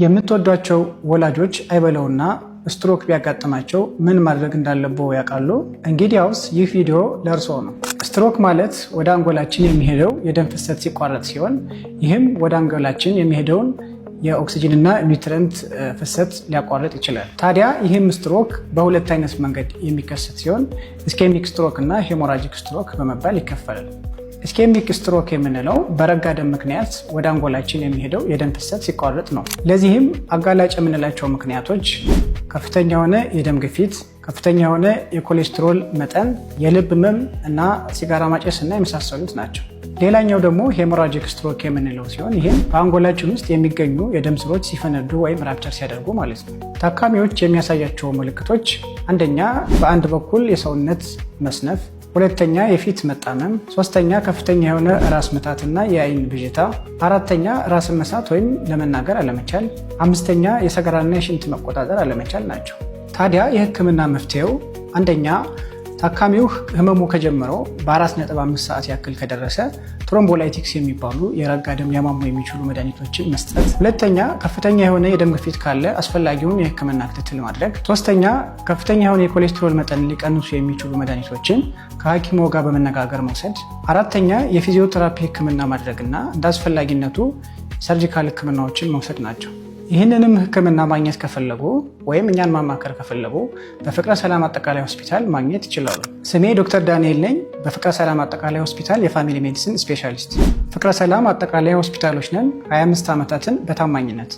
የምትወዷቸው ወላጆች አይበለውና ስትሮክ ቢያጋጥማቸው ምን ማድረግ እንዳለብዎ ያውቃሉ? እንግዲያውስ ይህ ቪዲዮ ለእርስዎ ነው። ስትሮክ ማለት ወደ አንጎላችን የሚሄደው የደም ፍሰት ሲቋረጥ ሲሆን ይህም ወደ አንጎላችን የሚሄደውን የኦክሲጅን እና ኒውትሪየንት ፍሰት ሊያቋርጥ ይችላል። ታዲያ ይህም ስትሮክ በሁለት አይነት መንገድ የሚከሰት ሲሆን ኢስኬሚክ ስትሮክ እና ሄሞራጂክ ስትሮክ በመባል ይከፈላል። ኢስኬሚክ ስትሮክ የምንለው በረጋ ደም ምክንያት ወደ አንጎላችን የሚሄደው የደም ፍሰት ሲቋረጥ ነው። ለዚህም አጋላጭ የምንላቸው ምክንያቶች ከፍተኛ የሆነ የደም ግፊት፣ ከፍተኛ የሆነ የኮሌስትሮል መጠን፣ የልብ ህመም እና ሲጋራ ማጨስ እና የመሳሰሉት ናቸው። ሌላኛው ደግሞ ሄሞራጂክ ስትሮክ የምንለው ሲሆን ይህም በአንጎላችን ውስጥ የሚገኙ የደም ስሮች ሲፈነዱ ወይም ራፕቸር ሲያደርጉ ማለት ነው። ታካሚዎች የሚያሳያቸው ምልክቶች አንደኛ በአንድ በኩል የሰውነት መስነፍ፣ ሁለተኛ የፊት መጣመም፣ ሶስተኛ ከፍተኛ የሆነ ራስ ምታትና የአይን ብዥታ፣ አራተኛ ራስን መሳት ወይም ለመናገር አለመቻል፣ አምስተኛ የሰገራና የሽንት መቆጣጠር አለመቻል ናቸው። ታዲያ የህክምና መፍትሄው አንደኛ ታካሚው ህመሙ ከጀመረው በ4.5 ሰዓት ያክል ከደረሰ ትሮምቦላይቲክስ የሚባሉ የረጋ ደም ሊያሟሙ የሚችሉ መድኃኒቶችን መስጠት፣ ሁለተኛ ከፍተኛ የሆነ የደም ግፊት ካለ አስፈላጊውን የህክምና ክትትል ማድረግ፣ ሶስተኛ ከፍተኛ የሆነ የኮሌስትሮል መጠን ሊቀንሱ የሚችሉ መድኃኒቶችን ከሐኪሞ ጋር በመነጋገር መውሰድ፣ አራተኛ የፊዚዮቴራፒ ህክምና ማድረግና እንደ አስፈላጊነቱ ሰርጂካል ህክምናዎችን መውሰድ ናቸው። ይህንንም ህክምና ማግኘት ከፈለጉ ወይም እኛን ማማከር ከፈለጉ በፍቅረ ሰላም አጠቃላይ ሆስፒታል ማግኘት ይችላሉ። ስሜ ዶክተር ዳንኤል ነኝ። በፍቅረ ሰላም አጠቃላይ ሆስፒታል የፋሚሊ ሜዲሲን ስፔሻሊስት። ፍቅረ ሰላም አጠቃላይ ሆስፒታሎች ነን 25 ዓመታትን በታማኝነት